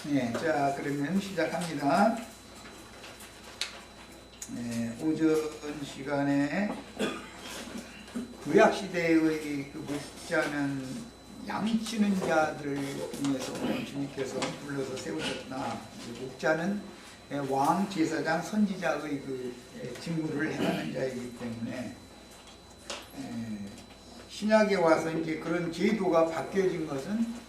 네, 자 그러면 시작합니다. 오전 시간에 구약시대의 그 목자는 양치는 자들 중에서 주님께서 불러서 세우셨다. 목자는 왕, 제사장, 선지자의 그 직무를 행하는 자이기 때문에 신약에 와서 이제 그런 제도가 바뀌어진 것은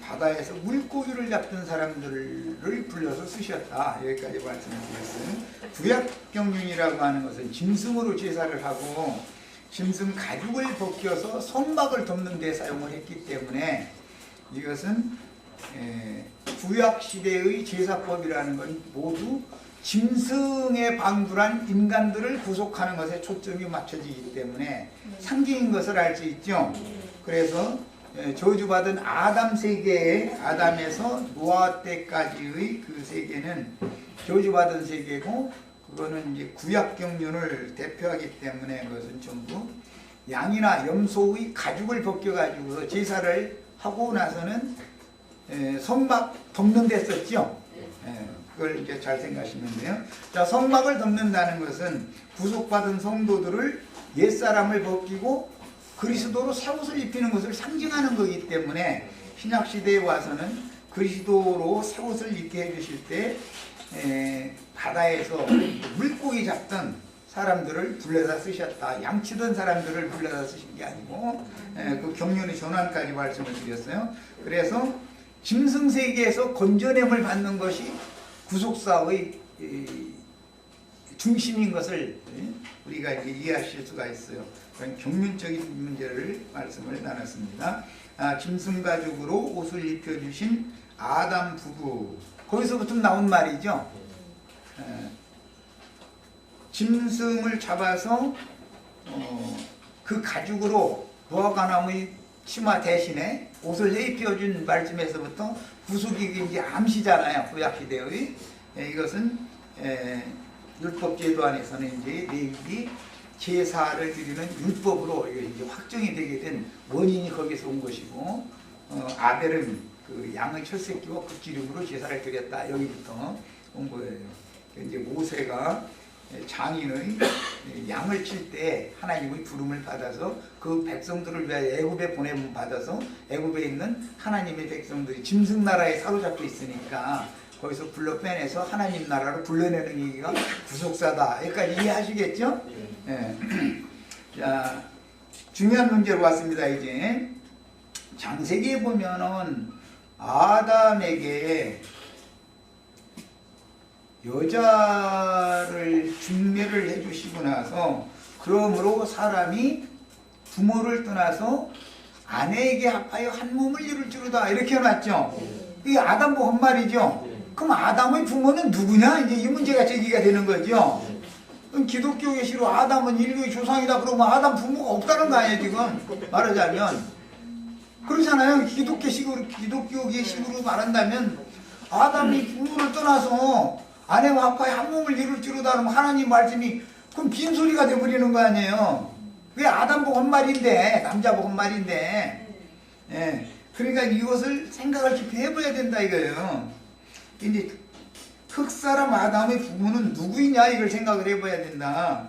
바다에서 물고기를 잡던 사람들을 불러서 쓰셨다. 여기까지 말씀을 드렸어요. 구약경륜이라고 하는 것은 짐승으로 제사를 하고 짐승 가죽을 벗겨서 성막을 덮는 데 사용을 했기 때문에 이것은 구약시대의 제사법이라는 건 모두 짐승에 방불한 인간들을 구속하는 것에 초점이 맞춰지기 때문에 상징인 것을 알 수 있죠. 그래서 저주받은 아담 세계에 아담에서 노아 때까지의 그 세계는 저주받은 세계고, 그거는 이제 구약경륜을 대표하기 때문에 그것은 전부 양이나 염소의 가죽을 벗겨가지고 제사를 하고 나서는 성막 덮는 데 썼죠. 그걸 이제 잘 생각하시면 돼요. 자, 성막을 덮는다는 것은 구속받은 성도들을 옛사람을 벗기고 그리스도로 새 옷을 입히는 것을 상징하는 거기 때문에 신약시대에 와서는 그리스도로 새 옷을 입게 해주실 때 바다에서 물고기 잡던 사람들을 불러다 쓰셨다. 양치던 사람들을 불러다 쓰신 게 아니고 그 경륜의 전환까지 말씀을 드렸어요. 그래서 짐승세계에서 건져냄을 받는 것이 구속사의 중심인 것을 우리가 이제 이해하실 수가 있어요. 그런 경륜적인 문제를 말씀을 나눴습니다. 짐승 가죽으로 옷을 입혀주신 아담 부부, 거기서부터 나온 말이죠. 짐승을 잡아서 그 가죽으로 무화과나무의 치마 대신에 옷을 입혀준 말씀에서부터 구속이 이제 암시잖아요. 구약시대의. 이것은 율법제도 안에서는 이제 레위기 제사를 드리는 율법으로 이제 확정이 되게 된 원인이 거기서 온 것이고, 아벨은 그 양의 철새끼와 그 기름으로 제사를 드렸다. 여기부터 온 거예요. 이제 모세가 장인의 양을 칠 때 하나님의 부름을 받아서 그 백성들을 위하여 애굽에 보냄을 받아서 애굽에 있는 하나님의 백성들이 짐승 나라에 사로잡혀 있으니까 거기서 불러 빼내서 하나님 나라로 불러내는 얘기가 구속사다. 여기까지 이해하시겠죠? 네. 자, 중요한 문제로 왔습니다. 이제 창세기에 보면은 아담에게 여자를 중매를 해주시고 나서 그러므로 사람이 부모를 떠나서 아내에게 합하여 한 몸을 이룰지로다. 이렇게 해놨죠. 이게 아담 보험 말이죠. 그럼 아담의 부모는 누구냐? 이제 이 문제가 제기가 되는 거죠. 그럼 기독교 계시로 아담은 인류의 조상이다 그러면 아담 부모가 없다는 거 아니에요, 지금? 말하자면. 그렇잖아요. 기독교 계시로 말한다면 아담이 부모를 떠나서 아내와 합하여 한 몸을 이룰지로다 그러면 하나님 말씀이 그럼 빈소리가 돼버리는 거 아니에요. 그게 아담 보험 말인데, 남자 보험 말인데. 그러니까 이것을 생각을 깊이 해봐야 된다 이거예요. 이제 흑사람 아담의 부모는 누구이냐 이걸 생각을 해봐야 된다.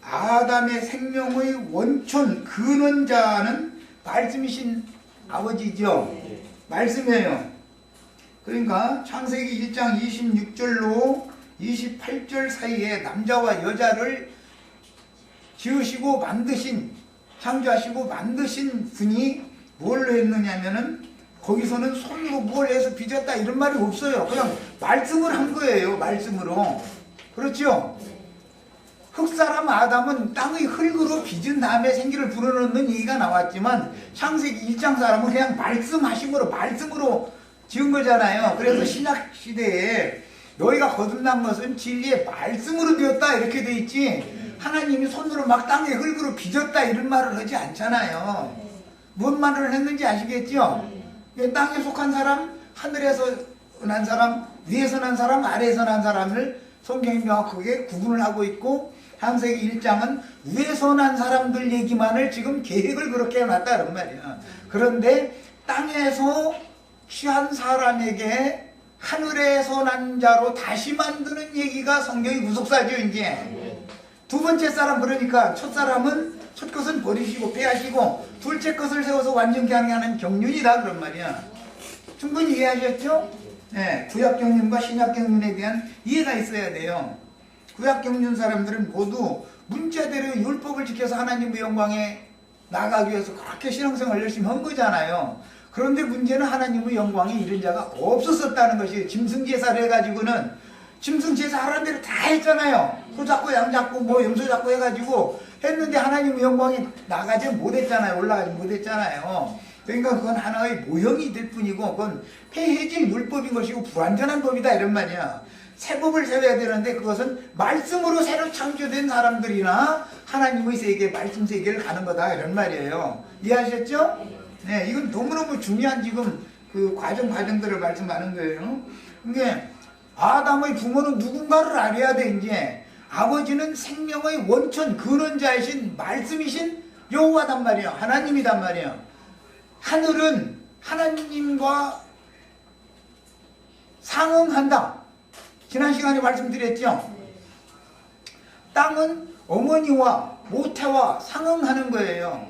아담의 생명의 원천 근원자는 말씀이신 아버지죠. 말씀이에요. 그러니까 창세기 1장 26절로 28절 사이에 남자와 여자를 지으시고 만드신, 창조하시고 만드신 분이 뭘 했느냐면은 거기서는 손으로 뭘 해서 빚었다 이런 말이 없어요. 그냥 말씀을 한 거예요. 말씀으로. 그렇죠? 흑사람 아담은 땅의 흙으로 빚은 다음에 생기를 불어넣는 얘기가 나왔지만 창세기 1장 사람은 그냥 말씀으로 지은 거잖아요. 그래서 신약 시대에 너희가 거듭난 것은 진리의 말씀으로 되었다 이렇게 돼 있지, 하나님이 손으로 막 땅의 흙으로 빚었다 이런 말을 하지 않잖아요. 뭔 말을 했는지 아시겠죠? 땅에 속한 사람, 하늘에서 난 사람, 위에서 난 사람, 아래에서 난 사람을 성경이 명확하게 구분을 하고 있고, 창세기 1장은 위에서 난 사람들 얘기만을 지금 계획을 그렇게 해놨다 그런 말이야. 그런데 땅에서 취한 사람에게 하늘에서 난 자로 다시 만드는 얘기가 성경의 구속사죠. 이제 두 번째 사람, 그러니까 첫 사람은 첫 것은 버리시고 패하시고 둘째 것을 세워서 완전케 하는 경륜이다 그런 말이야. 충분히 이해하셨죠? 네, 구약 경륜과 신약 경륜에 대한 이해가 있어야 돼요. 구약 경륜 사람들은 모두 문자대로 율법을 지켜서 하나님의 영광에 나가기 위해서 그렇게 신앙생활을 열심히 한 거잖아요. 그런데 문제는 하나님의 영광에 이른 자가 없었었다는 것이, 짐승제사를 해가지고는 짐승제사 하라는 대로 다 했잖아요. 소 잡고 양 잡고 뭐 염소 잡고 해가지고 했는데 하나님의 영광이 나가지 못했잖아요. 올라가지 못했잖아요. 그러니까 그건 하나의 모형이 될 뿐이고 그건 폐해질 율법인 것이고 불완전한 법이다 이런 말이야. 새 법을 세워야 되는데 그것은 말씀으로 새로 창조된 사람들이나 하나님의 세계, 말씀 세계를 가는 거다 이런 말이에요. 이해하셨죠? 네, 이건 너무너무 중요한 지금 그 과정들을 말씀하는 거예요. 그게 아담의 부모는 누군가를 알아야 돼. 이제 아버지는 생명의 원천 근원자이신 말씀이신 여호와단 말이에요. 하나님이단 말이에요. 하늘은 하나님과 상응한다. 지난 시간에 말씀드렸죠. 땅은 어머니와 모태와 상응하는 거예요.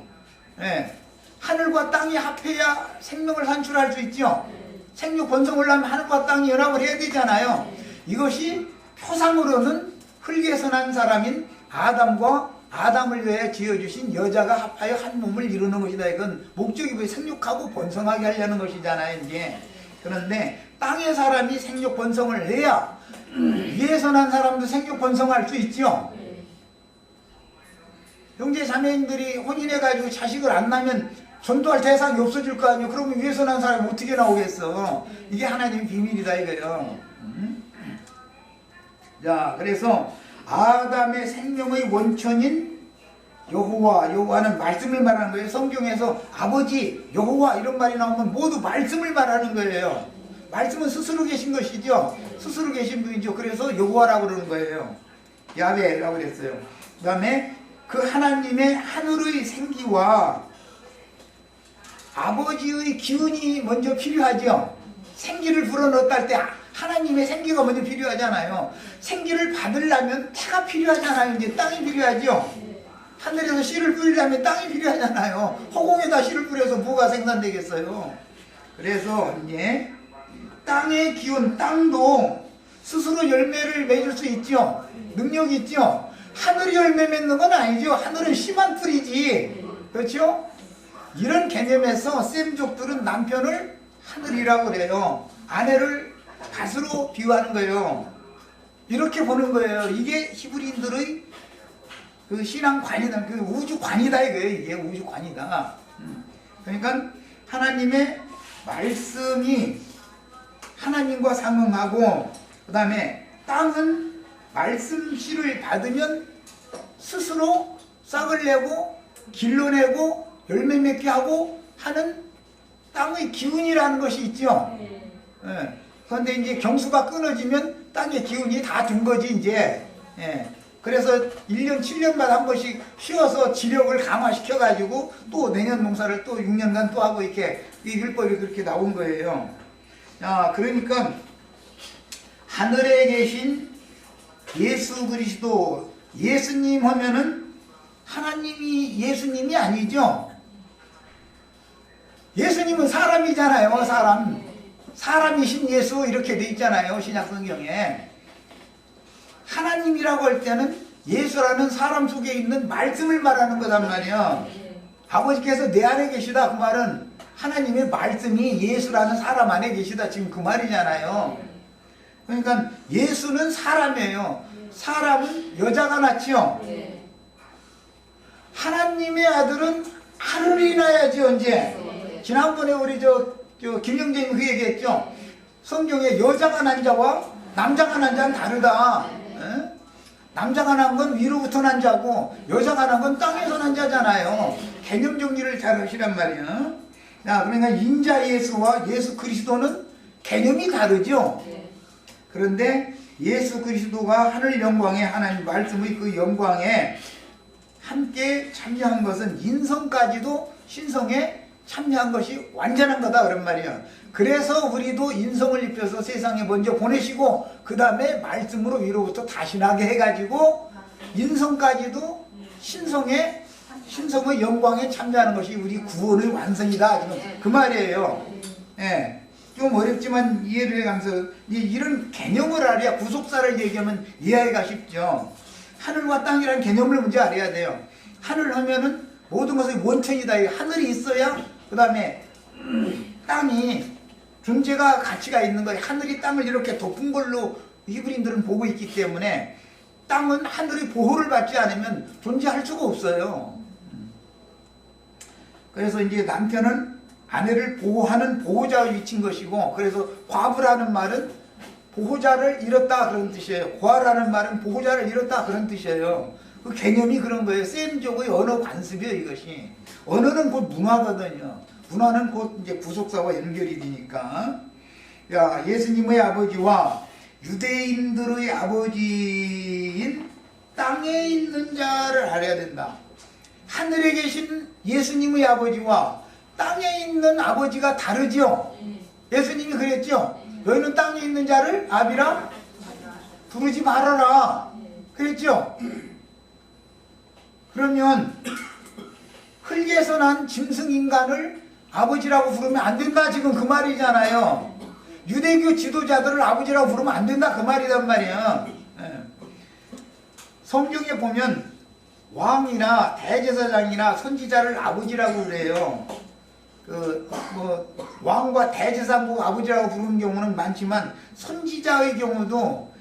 네. 하늘과 땅이 합해야 생명을 산출할 수 있죠. 생육 번성을 하면 하늘과 땅이 연합을 해야 되잖아요. 이것이 표상으로는 흙에서 난 사람인 아담과 아담을 위해 지어주신 여자가 합하여 한 몸을 이루는 것이다. 이건 목적이 생육하고 번성하게 하려는 것이잖아요. 이제. 그런데 땅의 사람이 생육 번성을 해야 위에서 난 사람도 생육 번성할 수 있죠. 형제 자매님들이 혼인해가지고 자식을 안 낳으면 전도할 대상이 없어질 거 아니에요. 그러면 위에서 난 사람이 어떻게 나오겠어. 이게 하나님의 비밀이다 이거예요. 자, 그래서 아담의 생명의 원천인 여호와는 말씀을 말하는 거예요. 성경에서 아버지, 여호와 이런 말이 나오면 모두 말씀을 말하는 거예요. 말씀은 스스로 계신 것이죠. 스스로 계신 분이죠. 그래서 여호와라고 그러는 거예요. 야훼라고 그랬어요. 그 다음에 그 하나님의 하늘의 생기와 아버지의 기운이 먼저 필요하죠. 생기를 불어넣었다 할 때 하나님의 생기가 먼저 필요하잖아요. 생기를 받으려면 태가 필요하잖아요. 이제 땅이 필요하죠. 하늘에서 씨를 뿌리려면 땅이 필요하잖아요. 허공에다 씨를 뿌려서 뭐가 생산되겠어요. 그래서 이제 땅의 기운, 땅도 스스로 열매를 맺을 수 있죠. 능력이 있죠. 하늘이 열매 맺는 건 아니죠. 하늘은 씨만 뿌리지. 그렇죠? 이런 개념에서 셈족들은 남편을 하늘이라고 그래요. 아내를 밭으로 비유하는 거예요. 이렇게 보는 거예요. 이게 히브리인들의 그 신앙관이다. 그 우주관이다 이거예요. 이게 우주관이다. 그러니까 하나님의 말씀이 하나님과 상응하고, 그 다음에 땅은 말씀 씨를 받으면 스스로 싹을 내고 길러내고 열매 맺게 하고 하는 땅의 기운이라는 것이 있죠. 예. 그런데 이제 경수가 끊어지면 땅의 기운이 다 든 거지 이제. 예. 그래서 1년 7년마다 한 번씩 쉬어서 지력을 강화시켜 가지고 또 내년 농사를 또 6년간 또 하고 이렇게 이 율법이 그렇게 나온 거예요. 자, 그러니까 하늘에 계신 예수 그리스도, 예수님 하면은 하나님이 예수님이 아니죠. 예수님은 사람이잖아요. 사람이신 예수 이렇게 돼 있잖아요. 신약 성경에. 하나님이라고 할 때는 예수라는 사람 속에 있는 말씀을 말하는 거단 말이에요. 아버지께서 내 안에 계시다 그 말은 하나님의 말씀이 예수라는 사람 안에 계시다 지금 그 말이잖아요. 그러니까 예수는 사람이에요. 사람은 여자가 낳지요. 하나님의 아들은 하늘이 나야지 언제. 지난번에 우리 김영재님 그 얘기했죠. 성경에 여자가 난 자와 남자가 난 자는 다르다. 에? 남자가 난 건 위로부터 난 자고 여자가 난 건 땅에서 난 자잖아요. 개념 정리를 잘 하시란 말이에요. 자, 그러니까 인자 예수와 예수 그리스도는 개념이 다르죠. 그런데 예수 그리스도가 하늘 영광의 하나님 말씀의 그 영광에 함께 참여한 것은 인성까지도 신성에 참여한 것이 완전한 거다 그런 말이야. 그래서 우리도 인성을 입혀서 세상에 먼저 보내시고 그 다음에 말씀으로 위로부터 다시 나게 해가지고 인성까지도 신성의 영광에 참여하는 것이 우리 구원의 완성이다. 지금 그 말이에요. 예. 좀 어렵지만 이해를 해가면서 이런 개념을 알아야 구속사를 얘기하면 이해하기가 쉽죠. 하늘과 땅이라는 개념을 먼저 알아야 돼요. 하늘 하면은 모든 것의 원천이다. 하늘이 있어야 그 다음에 땅이 존재가 가치가 있는 거예요. 하늘이 땅을 이렇게 덮은 걸로 히브리인들은 보고 있기 때문에 땅은 하늘의 보호를 받지 않으면 존재할 수가 없어요. 그래서 이제 남편은 아내를 보호하는 보호자의 위치인 것이고, 그래서 과부라는 말은 보호자를 잃었다 그런 뜻이에요. 고아라는 말은 보호자를 잃었다 그런 뜻이에요. 그 개념이 그런 거예요. 셈족의 언어 관습이에요. 이것이 언어는 곧 문화거든요. 문화는 곧 이제 구속사와 연결이 되니까. 야, 예수님의 아버지와 유대인들의 아버지인 땅에 있는 자를 알아야 된다. 하늘에 계신 예수님의 아버지와 땅에 있는 아버지가 다르죠. 예수님이 그랬죠. 너희는 땅에 있는 자를 아비라 부르지 말아라 그랬죠. 그러면 흙에서 난 짐승인간을 아버지라고 부르면 안 된다 지금 그 말이잖아요. 유대교 지도자들을 아버지라고 부르면 안 된다 그 말이란 말이에요. 성경에 보면 왕이나 대제사장이나 선지자를 아버지라고 그래요. 왕과 대제사장 보고 아버지라고 부르는 경우는 많지만 선지자의 경우도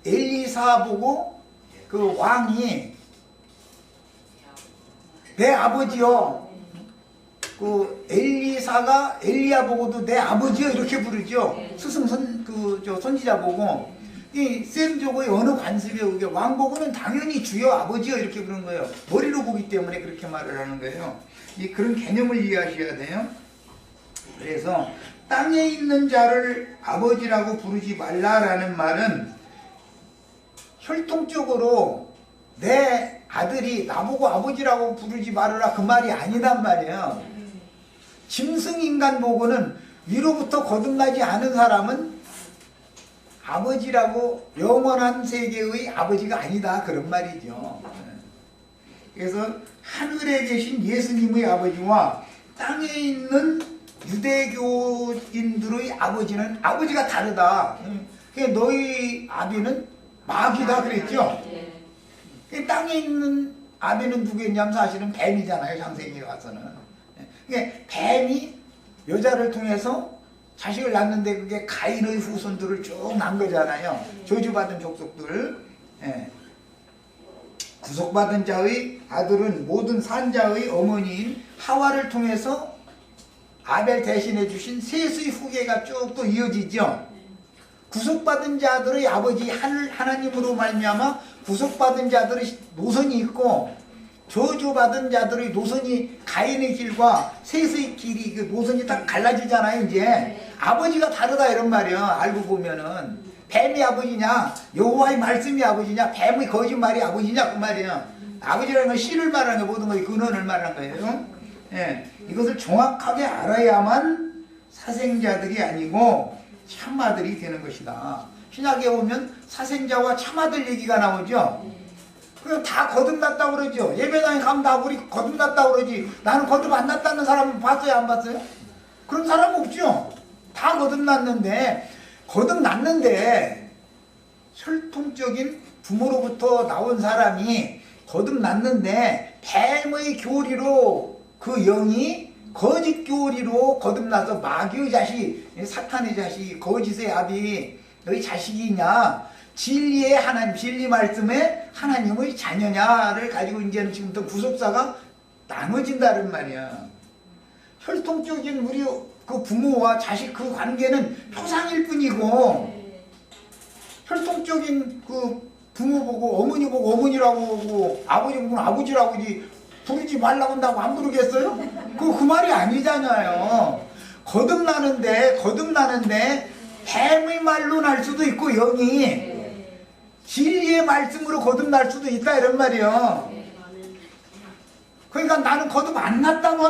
엘리사 보고 그 왕이 내 아버지요. 그 엘리사가 엘리야 보고도 내 아버지요 이렇게 부르죠. 스승 선지자 보고 이 셈족의 어느 관습이에요. 이게 왕 보고는 당연히 주여 아버지요 이렇게 부르는 거예요. 머리로 보기 때문에 그렇게 말을 하는 거예요. 그런 개념을 이해하셔야 돼요. 그래서 땅에 있는 자를 아버지라고 부르지 말라라는 말은 혈통적으로 내 아들이 나보고 아버지라고 부르지 말아라 그 말이 아니단 말이에요. 짐승인간 보고는 위로부터 거듭나지 않은 사람은 아버지라고 영원한 세계의 아버지가 아니다 그런 말이죠. 그래서 하늘에 계신 예수님의 아버지와 땅에 있는 유대교인들의 아버지는 아버지가 다르다. 그러니까 너희 아비는 마귀다 그랬죠. 땅에 있는 아비는 누구였냐면 사실은 뱀이잖아요. 창세기에 가서는. 그러니까 뱀이 여자를 통해서 자식을 낳는데 그게 가인의 후손들을 쭉 낳은 거잖아요. 저주받은 족속들. 구속받은 자의 아들은 모든 산자의 어머니인 하와를 통해서 아벨 대신해 주신 셋의 후계가 쭉 또 이어지죠. 구속받은 자들의 아버지 하나님으로 말미암아 구속받은 자들의 노선이 있고 저주받은 자들의 노선이 가인의 길과 셋의 길이 그 노선이 딱 갈라지잖아요. 이제 아버지가 다르다 이런 말이야. 알고 보면은 뱀이 아버지냐 여호와의 말씀이 아버지냐 뱀의 거짓말이 아버지냐 그 말이야. 아버지라는 건 씨를 말하는 게 모든 것이 근원을 말하는 거예요. 이것을 정확하게 알아야만 사생자들이 아니고 참아들이 되는 것이다. 신약에 보면 사생자와 참아들 얘기가 나오죠. 그냥 다 거듭났다고 그러죠. 예배당에 가면 다 우리 거듭났다고 그러지. 나는 거듭 안 났다는 사람 봤어요 안 봤어요? 그런 사람 없죠. 다 거듭났는데 혈통적인 부모로부터 나온 사람이 거듭났는데 뱀의 교리로 그 영이 거짓 교리로 거듭나서 마귀의 자식, 사탄의 자식, 거짓의 아비 너희 자식이냐 진리의 하나님, 진리 말씀의 하나님의 자녀냐를 가지고 이제는 지금부터 구속사가 나눠진다는 말이야. 혈통적인 우리 그 부모와 자식 그 관계는 표상일 뿐이고 혈통적인 그 부모 보고 어머니 보고 어머니라고 보고 아버지 보고 아버지라고 부르지 말라고 한다고 안 부르겠어요? 그 말이 아니잖아요. 거듭나는데 뱀의 말로 날 수도 있고 영이 진리의 말씀으로 거듭날 수도 있다 이런 말이에요. 그러니까 나는 거듭 안 났다고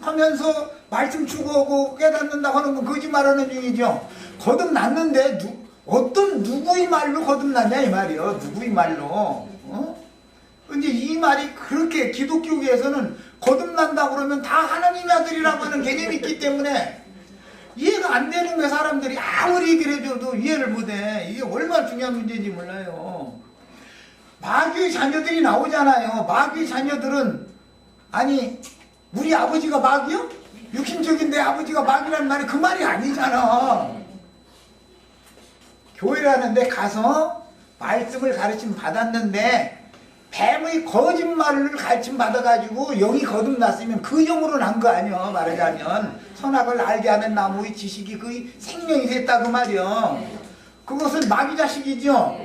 하면서 말씀 추구하고 깨닫는다고 하는 건 거짓말하는 중이죠. 거듭 났는데 누구의 말로 거듭 났냐 이 말이요. 누구의 말로. 근데 이 말이 그렇게 기독교계에서는 거듭난다고 그러면 다 하나님의 아들이라고 하는 개념이 있기 때문에 이해가 안 되는 거예요. 사람들이 아무리 얘기를 해줘도 이해를 못해. 이게 얼마나 중요한 문제인지 몰라요. 마귀의 자녀들이 나오잖아요. 마귀의 자녀들은 아니 우리 아버지가 마귀요? 육신적인 내 아버지가 마귀라는 말이 그 말이 아니잖아. 교회라는 데 가서 말씀을 가르침 받았는데 뱀의 거짓말을 가르침 받아가지고 영이 거듭났으면 그 영으로 난 거 아니야. 말하자면 선악을 알게 하는 나무의 지식이 그 생명이 됐다 그 말이야. 그것은 마귀 자식이죠.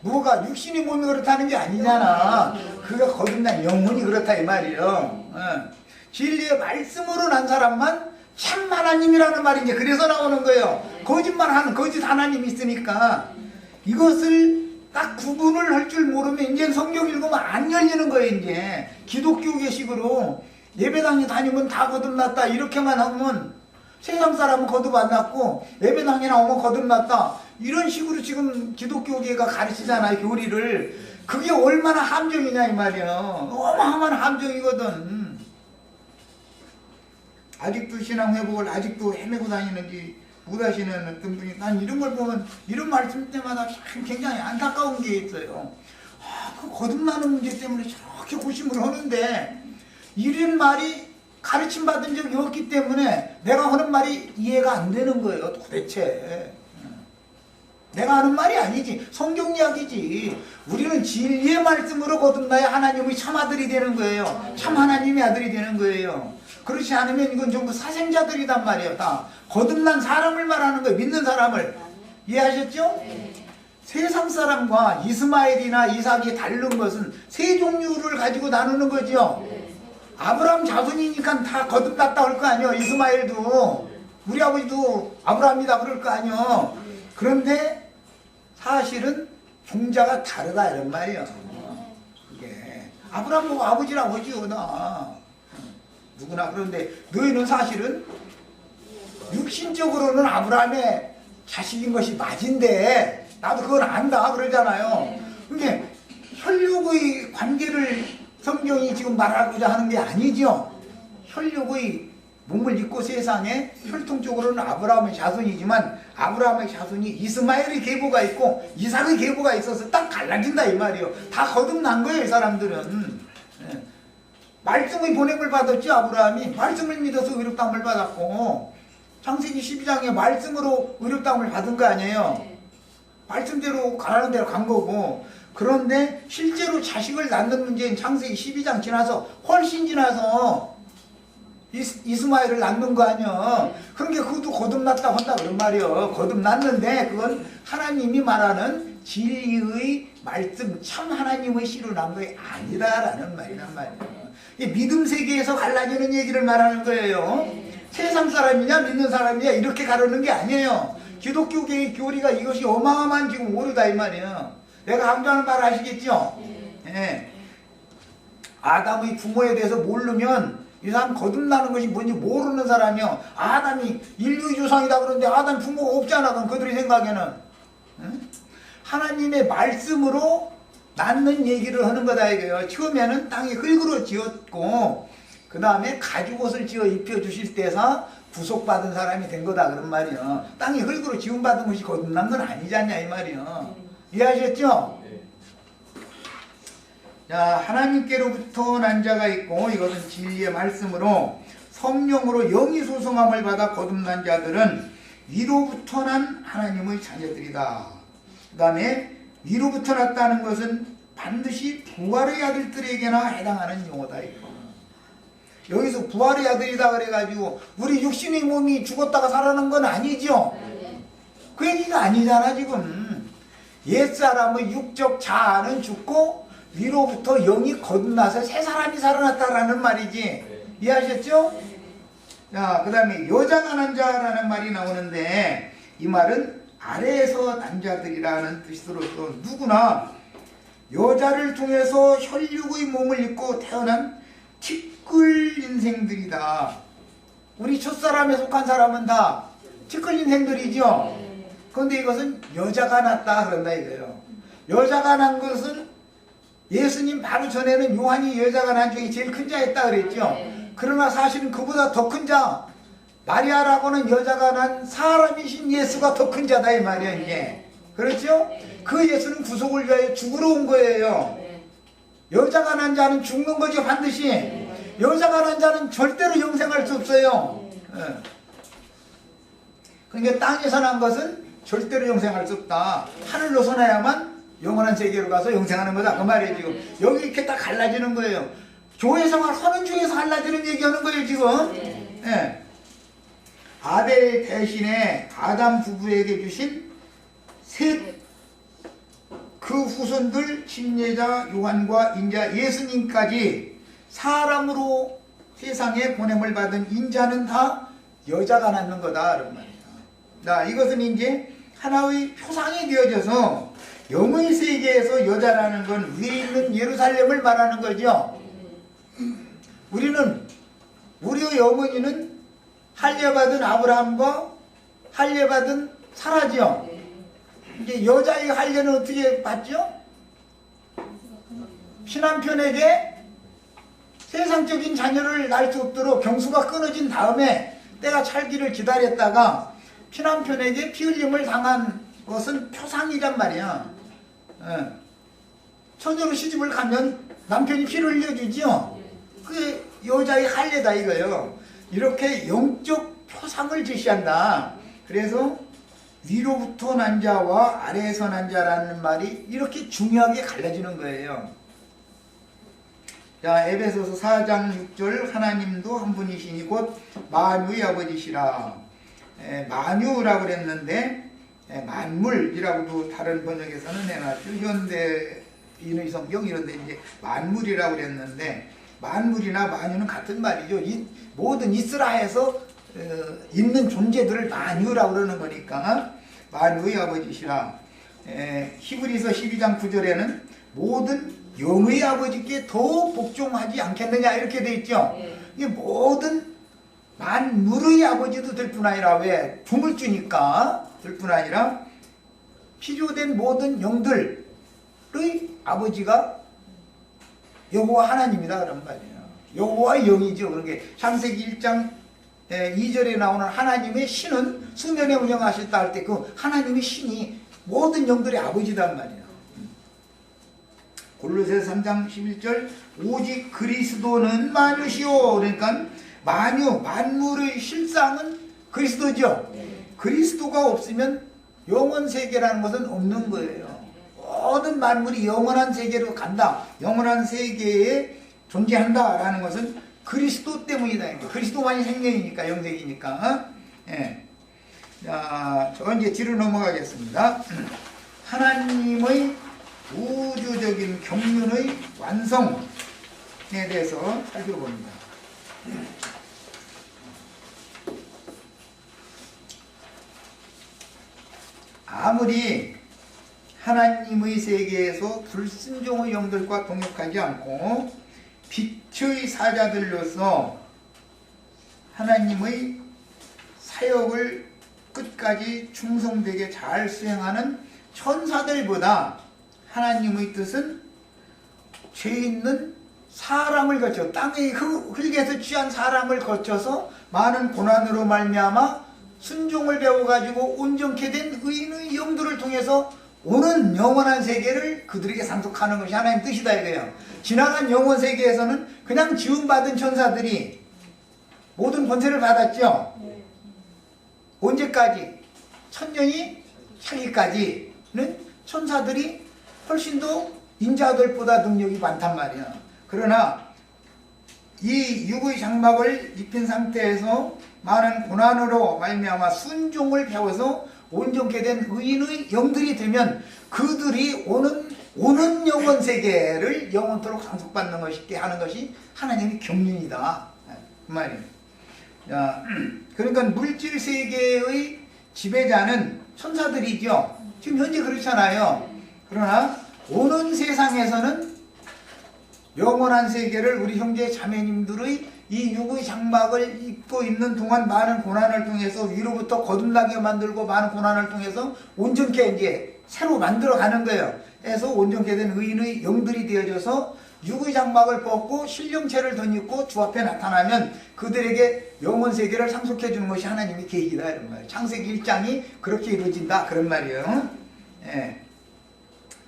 누가 육신이 몸이 그렇다는 게 아니잖아. 그가 거듭난 영혼이 그렇다 이 말이에요. 진리의 말씀으로 난 사람만 참 하나님이라는 말이 이제 그래서 나오는 거예요. 거짓말하는 거짓 하나님이 있으니까 이것을 딱 구분을 할 줄 모르면 이제 성경 읽으면 안 열리는 거예요. 이제 기독교계식으로 예배당에 다니면 다 거듭났다 이렇게만 하면 세상 사람은 거듭 안 났고 예배당에 나오면 거듭났다 이런 식으로 지금 기독교계가 가르치잖아요. 교리를. 그게 얼마나 함정이냐 이 말이야. 어마어마한 함정이거든. 아직도 신앙 회복을 아직도 헤매고 다니는지 못하시는 어떤 분이 난 이런 걸 보면 이런 말씀 때마다 참 굉장히 안타까운 게 있어요. 그 거듭나는 문제 때문에 저렇게 고심을 하는데 이런 말이 가르침 받은 적이 없기 때문에 내가 하는 말이 이해가 안 되는 거예요. 도대체 내가 하는 말이 아니지. 성경 이야기지. 우리는 진리의 말씀으로 거듭나야 하나님의 참 아들이 되는 거예요. 참 하나님의 아들이 되는 거예요. 그렇지 않으면 이건 전부 사생자들이단 말이에요. 다 거듭난 사람을 말하는 거예요. 믿는 사람을. 이해하셨죠? 세상 사람과 이스마엘이나 이삭이 다른 것은 세 종류를 가지고 나누는 거죠. 아브라함 자손이니까 다 거듭났다 할 거 아니에요. 이스마엘도 우리 아버지도 아브라함이다 그럴 거 아니에요. 그런데 사실은 종자가 다르다 이런 말이에요. 그게 아브라함 보고 아버지라고 하지요. 나 누구나. 그런데 너희는 사실은 육신적으로는 아브라함의 자식인 것이 맞은데 나도 그건 안다 그러잖아요. 그게 혈육의 관계를 성경이 지금 말하고자 하는 게 아니죠. 혈육의 몸을 입고 세상에 혈통적으로는 아브라함의 자손이지만 아브라함의 자손이 이스마엘의 계보가 있고 이삭의 계보가 있어서 딱 갈라진다 이 말이에요. 다 거듭난 거예요 이 사람들은. 말씀의 보냄을 받았죠. 아브라함이 말씀을 믿어서 의롭다함을 받았고 창세기 12장에 말씀으로 의롭다함을 받은 거 아니에요. 말씀대로 가라는 대로 간 거고. 그런데 실제로 자식을 낳는 문제인 창세기 12장 지나서 훨씬 지나서 이스마엘을 낳는 거 아니야. 그러니까 그것도 거듭났다고 한다 그런 말이요. 거듭났는데 그건 하나님이 말하는 진리의 말씀 참 하나님의 씨로 난 게 아니다라는 말이란 말이에요. 믿음 세계에서 갈라지는 얘기를 말하는 거예요. 세상 사람이냐 믿는 사람이냐 이렇게 가르는 게 아니에요. 기독교계의 교리가 이것이 어마어마한 지금 오류다 이 말이에요. 내가 강조하는 말 아시겠죠? 네. 아담의 부모에 대해서 모르면 이 사람 거듭나는 것이 뭔지 모르는 사람이요. 아담이 인류의 조상이다 그러는데 아담 부모가 없잖아. 그럼 그들의 생각에는. 응? 하나님의 말씀으로 낳는 얘기를 하는 거다 이거예요. 처음에는 땅에 흙으로 지었고 그 다음에 가죽옷을 지어 입혀주실 때서 구속받은 사람이 된 거다 그런 말이에요. 땅에 흙으로 지음받은 것이 거듭난 건 아니지 않냐 이 말이에요. 이해하셨죠? 자, 하나님께로부터 난 자가 있고 이것은 진리의 말씀으로 성령으로 영이 소성함을 받아 거듭난 자들은 위로부터 난 하나님의 자녀들이다. 그 다음에 위로부터 났다는 것은 반드시 부활의 아들들에게나 해당하는 용어다. 여기서 부활의 아들이다 그래가지고 우리 육신의 몸이 죽었다가 살아난 건 아니죠. 그 얘기가 아니잖아 지금. 옛사람의 육적 자아는 죽고 위로부터 영이 거듭나서 새 사람이 살아났다라는 말이지. 이해하셨죠? 자, 그 다음에 여자가 난 자라는 말이 나오는데 이 말은 아래에서 난 자들이라는 뜻으로서 누구나 여자를 통해서 혈육의 몸을 입고 태어난 티끌 인생들이다. 우리 첫사람에 속한 사람은 다 티끌 인생들이죠. 그런데 이것은 여자가 낳았다 그런다 이거예요. 여자가 난 것은 예수님 바로 전에는 요한이 여자가 난 중에 제일 큰 자였다 그랬죠. 그러나 사실은 그보다 더 큰 자, 마리아라고는 여자가 난 사람이신 예수가 더 큰 자다 이 말이야 이게. 그렇죠? 그 예수는 구속을 위하여 죽으러 온 거예요. 여자가 난 자는 죽는 거죠 반드시. 여자가 난 자는 절대로 영생할 수 없어요. 그러니까 땅에서 난 것은 절대로 영생할 수 없다. 하늘로서 나야만 영원한 세계로 가서 영생하는 거다 그 말이에요 지금. 여기 이렇게 딱 갈라지는 거예요. 교회 생활 하는 중에서 갈라지는 얘기하는 거예요 지금. 예. 아벨 대신에 아담 부부에게 주신 셋 그 후손들 침례자 요한과 인자 예수님까지 사람으로 세상에 보냄을 받은 인자는 다 여자가 낳는 거다 그런 말이에요. 자, 이것은 이제 하나의 표상이 되어져서 영의 세계에서 여자라는 건 위에 있는 예루살렘을 말하는 거죠. 우리의 어머니는 할례받은 아브라함과 할례받은 사라죠. 이제 여자의 할례는 어떻게 받죠? 피남편에게 세상적인 자녀를 낳을 수 없도록 경수가 끊어진 다음에 때가 찰기를 기다렸다가 피남편에게 피 흘림을 당한 것은 표상이란 말이야. 처녀로 시집을 가면 남편이 피를 흘려주죠. 그게 여자의 할례다 이거예요. 이렇게 영적 표상을 제시한다. 그래서 위로부터 난 자와 아래에서 난 자라는 말이 이렇게 중요하게 갈라지는 거예요. 자, 에베소서 4장 6절 하나님도 한 분이시니 곧 만유의 아버지시라. 만유라고 그랬는데 만물이라고도 다른 번역에서는 해놨죠. 현대인의 성경 이런데 이제 만물이라고 그랬는데 만물이나 만유는 같은 말이죠. 모든 이스라엘에서 있는 존재들을 만유라고 그러는 거니까 만유의 아버지시라. 히브리서 12장 9절에는 모든 영의 아버지께 더 복종하지 않겠느냐 이렇게 돼 있죠. 이게 모든 만물의 아버지도 될 뿐 아니라 왜? 품을 주니까 될 뿐 아니라 필요된 모든 영들의 아버지가 여호와 하나님이다 그런 말이에요. 여호와의 영이죠. 그러게 창세기 1장 2절에 나오는 하나님의 신은 수면에 운영하셨다 할 때 그 하나님의 신이 모든 영들의 아버지단 말이에요. 골로새서 3장 11절 오직 그리스도는 만유시오. 그러니까 만물의 실상은 그리스도죠. 그리스도가 없으면 영원 세계라는 것은 없는 거예요. 모든 만물이 영원한 세계로 간다. 영원한 세계에 존재한다라는 것은 그리스도 때문이다. 그리스도만이 생명이니까 영생이니까. 예. 자, 저 이제 뒤로 넘어가겠습니다. 하나님의 우주적인 경륜의 완성에 대해서 살펴봅니다. 아무리 하나님의 세계에서 불순종의 영들과 동역하지 않고 빛의 사자들로서 하나님의 사역을 끝까지 충성되게 잘 수행하는 천사들보다 하나님의 뜻은 죄 있는 사람을 거쳐 땅의 흙에서 취한 사람을 거쳐서 많은 고난으로 말미암아 순종을 배워가지고 온전케 된 의인의 영들을 통해서 오는 영원한 세계를 그들에게 상속하는 것이 하나님 뜻이다 이거예요. 지나간 영원 세계에서는 그냥 지음받은 천사들이 모든 권세를 받았죠. 언제까지? 천년이 차기까지는 천사들이 훨씬 더 인자들보다 능력이 많단 말이야. 그러나 이 육의 장막을 입힌 상태에서 많은 고난으로 말미암아 순종을 배워서 온전케 된 의인의 영들이 되면 그들이 오는 영원 세계를 영원토록 상속받는 것이 하는 것이 하나님의 경륜이다 그 말이에요. 자, 그러니까 물질 세계의 지배자는 천사들이죠. 지금 현재 그렇잖아요. 그러나 오는 세상에서는 영원한 세계를 우리 형제 자매님들의 이 육의 장막을 입고 있는 동안 많은 고난을 통해서 위로부터 거듭나게 만들고 많은 고난을 통해서 온전케 이제 새로 만들어 가는 거예요. 그래서 온전케 된 의인의 영들이 되어져서 육의 장막을 벗고 신령체를 덧입고 주 앞에 나타나면 그들에게 영원 세계를 상속해 주는 것이 하나님의 계획이다 이런 말이에요. 창세기 1장이 그렇게 이루어진다 그런 말이에요. 예.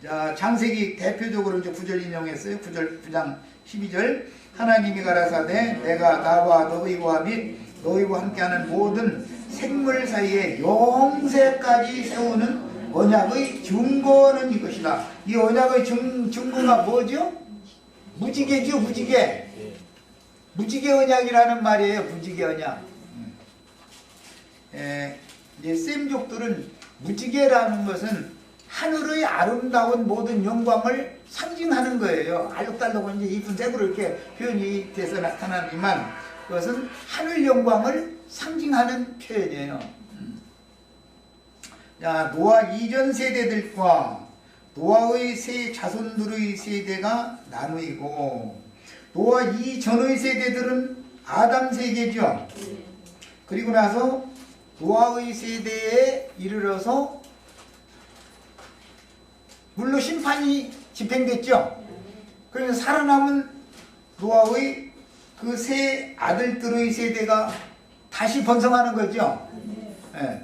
자, 창세기 대표적으로 이제 9절 인용했어요. 9장 12절. 하나님이 가라사대 내가 나와 너희와 및 너희와 함께하는 모든 생물 사이에 영세까지 세우는 언약의 증거는 이것이다. 이 언약의 증거가 뭐죠? 무지개죠, 무지개. 무지개 언약이라는 말이에요. 무지개 언약. 이제 셈족들은 무지개라는 것은 하늘의 아름다운 모든 영광을 상징하는 거예요. 알록달록한 이제 이쁜 색으로 이렇게 표현이 돼서 나타나지만 그것은 하늘 영광을 상징하는 표현이에요. 자, 노아 이전 세대들과 노아의 세 자손들의 세대가 나누이고 노아 이전의 세대들은 아담 세계죠. 그리고 나서 노아의 세대에 이르러서 물로 심판이 집행됐죠. 그래서 살아남은 노아의 그 세 아들들의 세대가 다시 번성하는 거죠. 예.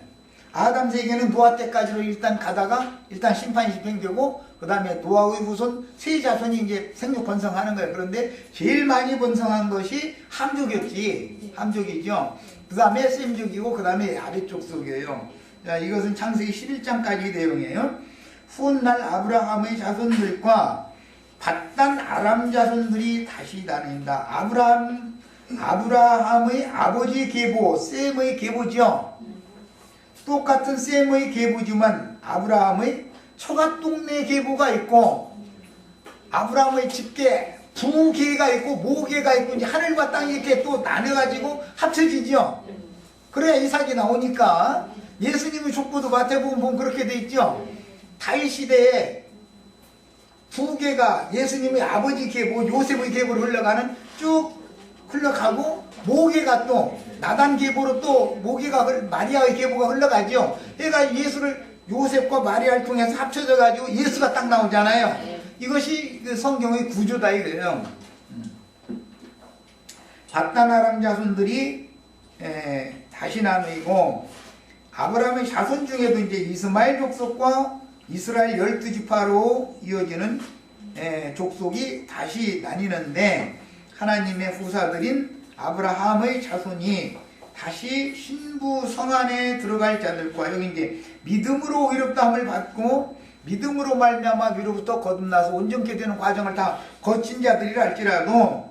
아담 세계는 노아 때까지로 일단 가다가 일단 심판이 집행되고 그 다음에 노아의 후손 세 자손이 이제 생육 번성하는 거예요. 그런데 제일 많이 번성한 것이 함족이었지. 함족이죠. 그 다음에 셈족이고 그 다음에 야벳 족속이에요. 자, 이것은 창세기 11장까지 내용이에요. 훗날 아브라함의 자손들과 밧단 아람 자손들이 다시 나뉜다. 아브라함의 아버지 계보, 셈의 계보죠. 똑같은 셈의 계보지만 아브라함의 처갓동네 계보가 있고 아브라함의 집계, 부계가 있고 모계가 있고 이제 하늘과 땅이 이렇게 또 나눠가지고 합쳐지죠. 그래야 이삭이 나오니까 예수님의 족보도 마태복음 보면 그렇게 돼 있죠. 다윗 시대에 부계가 예수님의 아버지 계보, 요셉의 계보로 흘러가는 쭉 흘러가고 모계가 또 나단 계보로 또 모계가 마리아의 계보가 흘러가죠. 그러니까 예수를 요셉과 마리아를 통해서 합쳐져 가지고 예수가 딱 나오잖아요. 이것이 그 성경의 구조다 이거예요. 밧단 아람 자손들이 다시 나누이고 아브라함의 자손 중에도 이제 이스마엘 족속과 이스라엘 12지파로 이어지는 족속이 다시 나뉘는데 하나님의 후사들인 아브라함의 자손이 다시 신부 성안에 들어갈 자들과 여기 이제 믿음으로 의롭다함을 받고 믿음으로 말미암아 위로부터 거듭나서 온전케 되는 과정을 다 거친 자들이라 할지라도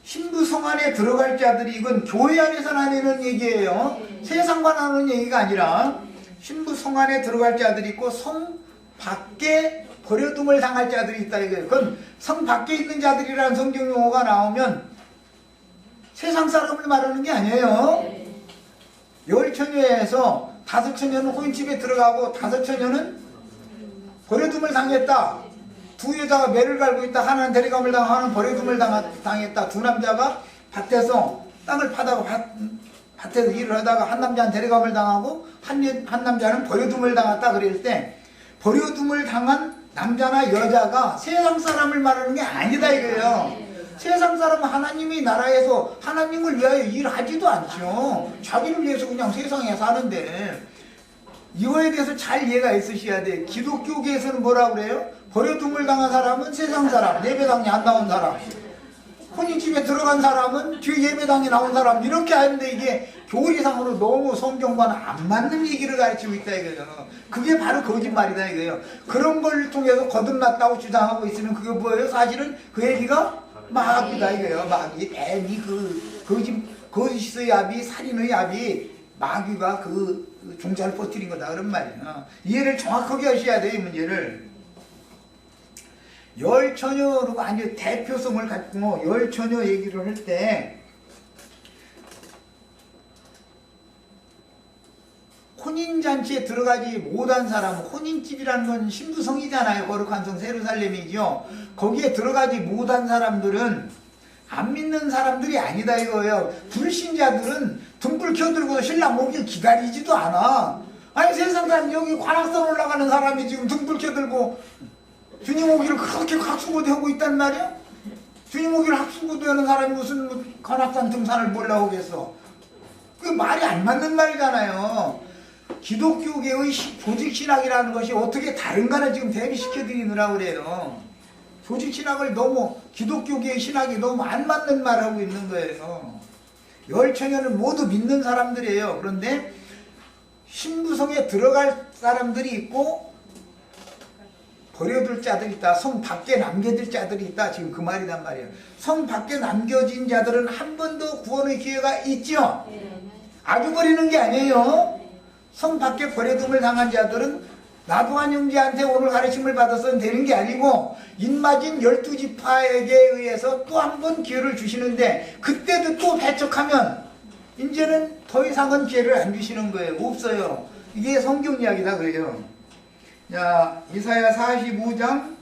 신부 성안에 들어갈 자들이 이건 교회 안에서 나뉘는 얘기예요. 세상과 나누는 얘기가 아니라 신부 성안에 들어갈 자들이 있고 성 밖에 버려둠을 당할 자들이 있다 이거예요. 그건 성 밖에 있는 자들이라는 성경 용어가 나오면 세상 사람을 말하는 게 아니에요. 열 처녀에서 5처녀는 호인집에 들어가고 5처녀는 버려둠을 당했다. 두 여자가 매를 갈고 있다. 하나는 데려감을 당하고 하나는 버려둠을 당했다. 두 남자가 밭에서 땅을 파다가 밭에서 일을 하다가 한 남자는 데려감을 당하고 한 남자는 버려둠을 당했다. 그럴 때 버려둠을 당한 남자나 여자가 세상 사람을 말하는 게 아니다 이거예요. 세상 사람은 하나님의 나라에서 하나님을 위하여 일하지도 않죠. 자기를 위해서 그냥 세상에 사는데 이거에 대해서 잘 이해가 있으셔야 돼. 기독교계에서는 뭐라고 그래요? 버려둠을 당한 사람은 세상 사람, 예배당에 안 나온 사람, 혼인집에 들어간 사람은 뒤에 예배당에 나온 사람, 이렇게 하는데 이게 교리상으로 너무 성경과는 안 맞는 얘기를 가르치고 있다 이거예요. 그게 바로 거짓말이다 이거예요. 그런 걸 통해서 거듭났다고 주장하고 있으면 그게 뭐예요? 사실은 그 얘기가 마귀다 이거예요. 마귀, 뱀이 거짓의 압이, 살인의 압이 마귀가 그 종자를 퍼뜨린 거다 그런 말이에요. 이해를 정확하게 하셔야 돼요 이 문제를. 열 처녀로 아주 대표성을 갖고 열 처녀 얘기를 할 때 혼인잔치에 들어가지 못한 사람, 혼인집이라는 건 신부성이잖아요. 거룩한 성 세루살렘이죠. 거기에 들어가지 못한 사람들은 안 믿는 사람들이 아니다 이거예요. 불신자들은 등불 켜들고 신랑 오길 기다리지도 않아. 아니 세상 사람 여기 관악산 올라가는 사람이 지금 등불 켜들고 주님 오기를 그렇게 학수고대하고 있단 말이야? 주님 오기를 학수고대하는 사람이 무슨 관악산 등산을 몰라 오겠어? 그게 말이 안 맞는 말이잖아요. 기독교계의 조직신학이라는 것이 어떻게 다른가를 지금 대비시켜드리느라고 그래요. 조직신학을 너무 기독교계의 신학이 너무 안 맞는 말을 하고 있는 거예요. 열처녀는 모두 믿는 사람들이에요. 그런데 신부성에 들어갈 사람들이 있고 버려둘 자들이 있다. 성 밖에 남겨질 자들이 있다. 지금 그 말이란 말이에요. 성 밖에 남겨진 자들은 한 번 더 구원의 기회가 있죠. 아주 버리는 게 아니에요. 성 밖에 버려둠을 당한 자들은 나도한 형제한테 오늘 가르침을 받아서는 되는 게 아니고 인마진 12지파에게 의해서 또 한 번 기회를 주시는데 그때도 또 배척하면 이제는 더 이상은 기회를 안 주시는 거예요. 없어요. 이게 성경 이야기다 그래요. 자, 이사야 45장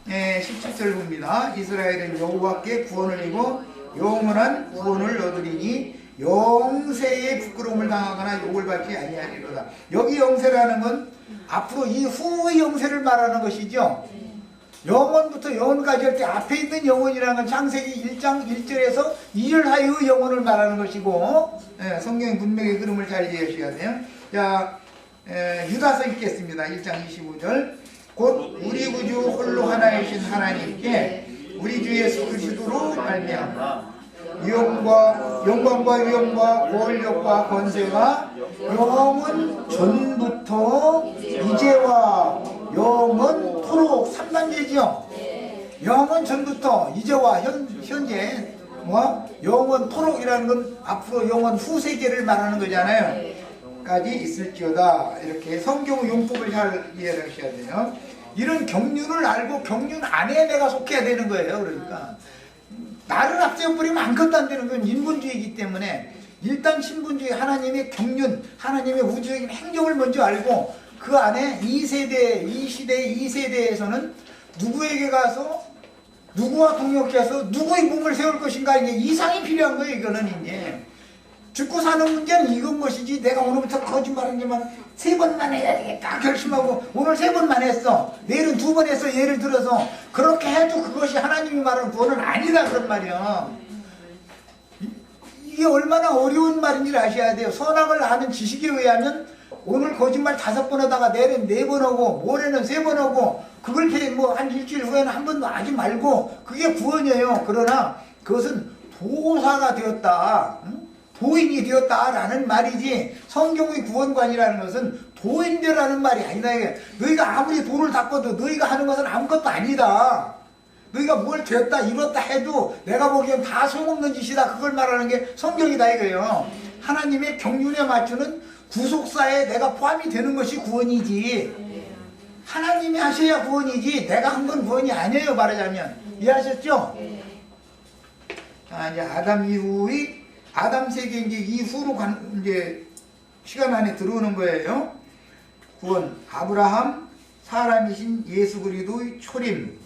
17절 봅니다. 이스라엘은 여호와께 구원을 이고 영원한 구원을 얻으리니 영세의 부끄러움을 당하거나 욕을 받지 아니하리로다. 여기 영세라는 건 앞으로 이후의 영세를 말하는 것이죠. 영원부터 영원까지 할 때 앞에 있는 영원이라는 건 창세기 1장 1절에서 2절 하의 영원을 말하는 것이고, 성경이 분명히 그림을 잘 이해하셔야 돼요. 자, 유다서 읽겠습니다. 1장 25절. 곧 우리 구주 홀로 하나이신 하나님께 우리 주 예수 그리스도로 말미암아 영광과 위엄과 권력과 권세가 영원 전부터 이제와 영원토록 3단계죠. 영원 전부터 이제와 현재 영원토록이라는 건 앞으로 영원 후 세계를 말하는 거잖아요. 까지 있을지어다. 이렇게 성경 용법을 잘 이해하셔야 돼요. 이런 경륜을 알고 경륜 안에 내가 속해야 되는 거예요. 그러니까 나를 앞세워버리면 아무것도 안 되는 건 인본주의이기 때문에 일단 신분주의 하나님의 경륜, 하나님의 우주적인 행정을 먼저 알고 그 안에 이 세대, 이 시대, 이 세대에서는 누구에게 가서 누구와 동역해서 누구의 몸을 세울 것인가 이게 이상이 필요한 거예요. 이거는 이제 죽고 사는 문제는 이건 것이지 내가 오늘부터 거짓말하지만 3번만 해야 되겠다 결심하고 오늘 3번만 했어 내일은 2번 했어 예를 들어서 그렇게 해도 그것이 하나님이 말하는 구원은 아니다 그런 말이야. 이게 얼마나 어려운 말인지를 아셔야 돼요. 선악을 아는 지식에 의하면 오늘 거짓말 5번 하다가 내일은 4번 하고 모레는 3번 하고 그걸 뭐 한 일주일 후에는 한 번도 하지 말고 그게 구원이에요. 그러나 그것은 도사가 되었다. 도인이 되었다라는 말이지 성경의 구원관이라는 것은 도인되라는 말이 아니다. 너희가 아무리 돌을 닦아도 너희가 하는 것은 아무것도 아니다. 너희가 뭘 되었다 이뤘다 해도 내가 보기엔 다 소용없는 짓이다. 그걸 말하는 게 성경이다 이거예요. 하나님의 경륜에 맞추는 구속사에 내가 포함이 되는 것이 구원이지 하나님이 하셔야 구원이지 내가 한 건 구원이 아니에요. 말하자면 이해하셨죠? 자, 이제 아담 이후의 아담 세계 이후로 이제 시간 안에 들어오는 거예요. 구원 아브라함 사람이신 예수 그리스도의 초림,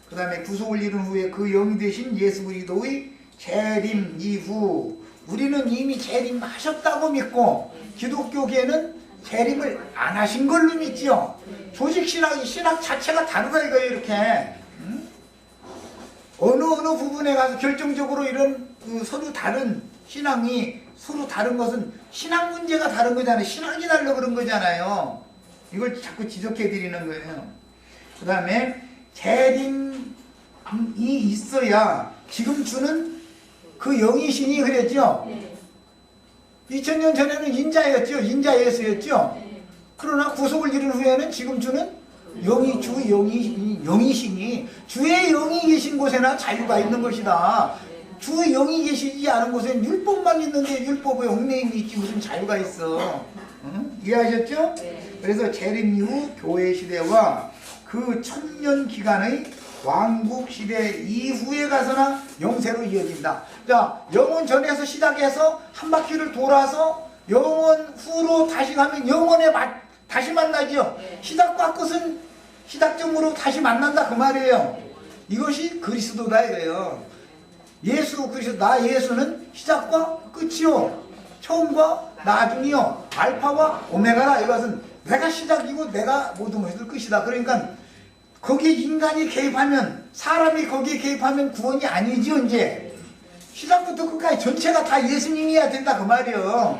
그 다음에 구속을 이룬 후에 그 영이 되신 예수 그리스도의 재림 이후 우리는 이미 재림하셨다고 믿고 기독교계는 재림을 안 하신 걸로 믿죠. 조직신학이 신학 자체가 다르다 이거예요. 이렇게 어느 부분에 가서 결정적으로 이런 서로 다른 신앙이 서로 다른 것은 신앙 문제가 다른 거잖아요. 신앙이 달라 그런 거잖아요. 이걸 자꾸 지적해 드리는 거예요. 그 다음에 재림이 있어야 지금 주는 그 영이신이 그랬죠. 2000년 전에는 인자였죠. 인자 예수였죠. 그러나 구속을 이룬 후에는 지금 주는 영이신이 주의 영이 계신 곳에나 자유가 있는 것이다. 주의 영이 계시지 않은 곳엔 율법만 있는데 율법에 얽매임이 있지 무슨 자유가 있어. 이해하셨죠? 그래서 재림 이후 교회 시대와 그 1000년 기간의 왕국 시대 이후에 가서나 영세로 이어진다. 자, 영원 전에서 시작해서 한 바퀴를 돌아서 영원 후로 다시 가면 영원에 다시 만나죠. 시작과 끝은 시작점으로 다시 만난다 그 말이에요. 이것이 그리스도다 이거예요. 예수 그리스도 나 예수는 시작과 끝이요 처음과 나중이요 알파와 오메가다. 이것은 내가 시작이고 내가 모든 것을 끝이다. 그러니까 거기에 인간이 개입하면 사람이 거기에 개입하면 구원이 아니죠. 이제 시작부터 끝까지 전체가 다 예수님이어야 된다 그 말이에요.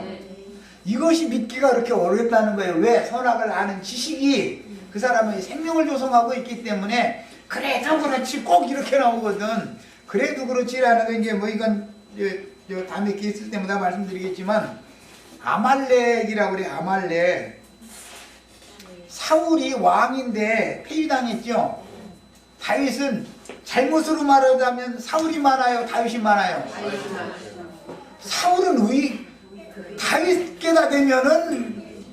이것이 믿기가 그렇게 어렵다는 거예요. 왜? 선악을 아는 지식이 그 사람의 생명을 조성하고 있기 때문에. 그래도 그렇지 꼭 이렇게 나오거든. 그래도 그렇지라는 건 이제 뭐 이건 다음에 기회 있을 때마다 말씀드리겠지만 아말렉이라고 그래. 아말렉. 사울이 왕인데 폐위당했죠. 다윗은 잘못으로 말하자면 사울이 많아요, 다윗이 많아요? 사울은 다윗께다 되면은